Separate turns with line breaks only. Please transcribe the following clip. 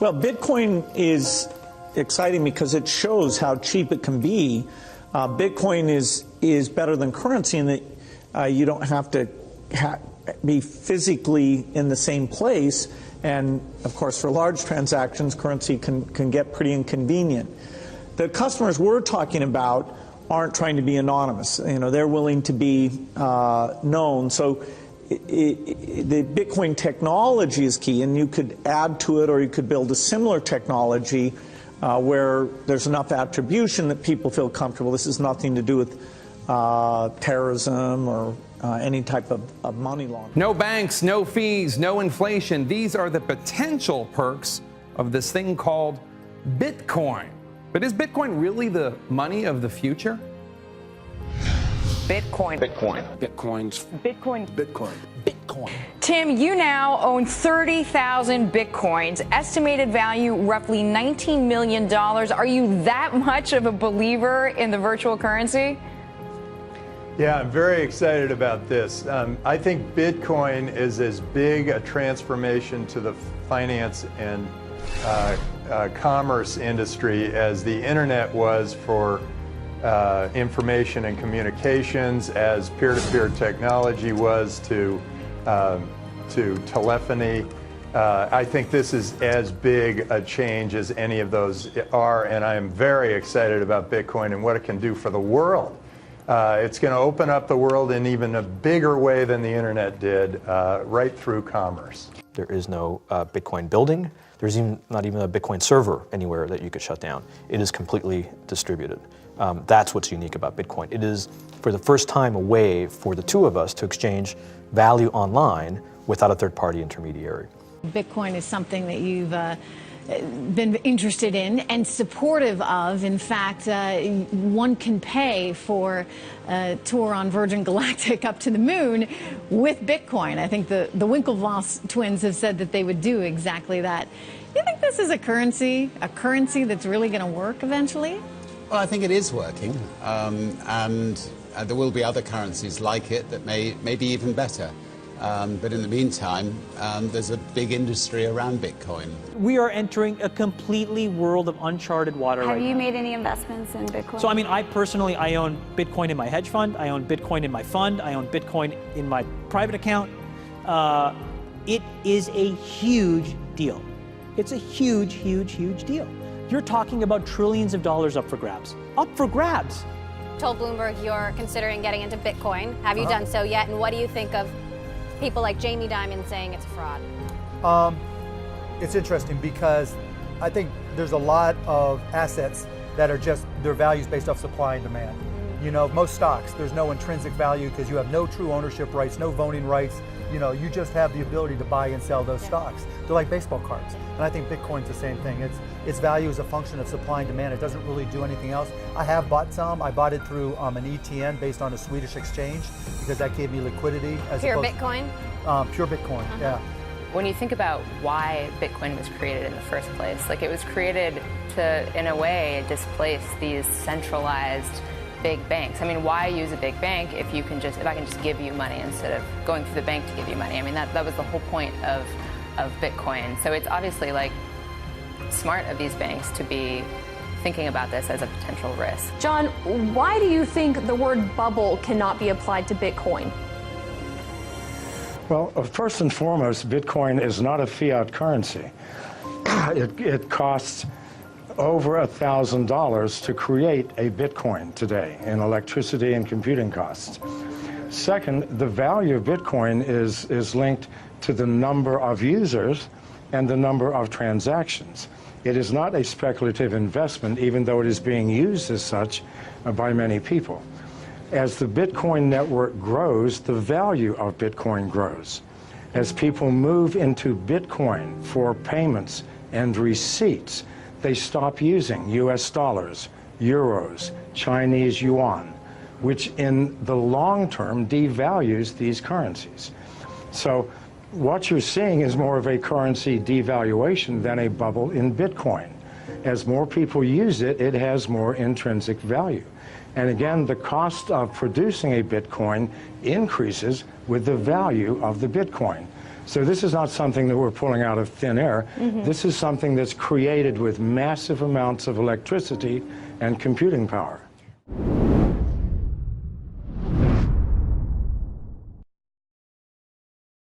Well, Bitcoin is exciting because it shows how cheap it can be. Bitcoin is better than currency in that you don't have to be physically in the same place. And of course, for large transactions, currency can get pretty inconvenient. The customers we're talking about aren't trying to be anonymous. You know, they're willing to be known. So the Bitcoin technology is key, and you could add to it, or you could build a similar technology where there's enough attribution that people feel comfortable. This has nothing to do with terrorism or any type of money laundering.
No banks, no fees, no inflation. These are the potential perks of this thing called Bitcoin. But is Bitcoin really the money of the future?
Bitcoin.
Bitcoin.
Bitcoins.
Bitcoin.
Bitcoin.
Bitcoin. Tim, you now own 30,000 Bitcoins, estimated value roughly $19 million. Are you that much of a believer in the virtual currency?
Yeah, I'm very excited about this. I think Bitcoin is as big a transformation to the finance and commerce industry as the internet was for information and communications, as peer-to-peer technology was to telephony. I think this is as big a change as any of those are, and I am very excited about Bitcoin and what it can do for the world. It's going to open up the world in even a bigger way than the internet did, right through commerce.
There is no Bitcoin building. There's not even a Bitcoin server anywhere that you could shut down. It is completely distributed. That's what's unique about Bitcoin. It is, for the first time, a way for the two of us to exchange value online without a third-party intermediary.
Bitcoin is something that you've been interested in and supportive of. In fact, one can pay for a tour on Virgin Galactic up to the moon with Bitcoin. I think the Winklevoss twins have said that they would do exactly that. Do you think this is a currency that's really going to work eventually?
Well, I think it is working, and there will be other currencies like it that may be even better. But in the meantime, there's a big industry around Bitcoin.
We are entering a completely world of uncharted water right now.
Have you made any investments in Bitcoin?
So, I mean, I own Bitcoin in my hedge fund. I own Bitcoin in my fund. I own Bitcoin in my private account. It is a huge deal. It's a huge, huge, huge deal. You're talking about trillions of dollars up for grabs. Up for grabs.
Told Bloomberg you're considering getting into Bitcoin. Have you done so yet? And what do you think of people like Jamie Dimon saying it's a fraud?
It's interesting because I think there's a lot of assets that are just their values based off supply and demand. You know, most stocks, there's no intrinsic value because you have no true ownership rights, no voting rights. You know, you just have the ability to buy and sell those stocks. They're like baseball cards. And I think Bitcoin's the same thing. Its value is a function of supply and demand. It doesn't really do anything else. I have bought some. I bought it through an ETN based on a Swedish exchange because that gave me liquidity.
Pure Bitcoin?
Pure Bitcoin, yeah.
When you think about why Bitcoin was created in the first place, like it was created to, in a way, displace these centralized big banks. I mean, why use a big bank if I can just give you money instead of going through the bank to give you money? I mean, that was the whole point of Bitcoin. So it's obviously like smart of these banks to be thinking about this as a potential risk.
John, why do you think the word bubble cannot be applied to Bitcoin?
Well, first and foremost, Bitcoin is not a fiat currency. It costs over $1,000 to create a Bitcoin today in electricity and computing costs. Second, the value of Bitcoin is linked to the number of users and the number of transactions. It is not a speculative investment, even though it is being used as such by many people. As the Bitcoin network grows, the value of Bitcoin grows. As people move into Bitcoin for payments and receipts, they stop using US dollars, euros, Chinese yuan, which in the long term devalues these currencies. So what you're seeing is more of a currency devaluation than a bubble in Bitcoin. As more people use it, it has more intrinsic value. And again, the cost of producing a Bitcoin increases with the value of the Bitcoin. So this is not something that we're pulling out of thin air. This is something that's created with massive amounts of electricity and computing power.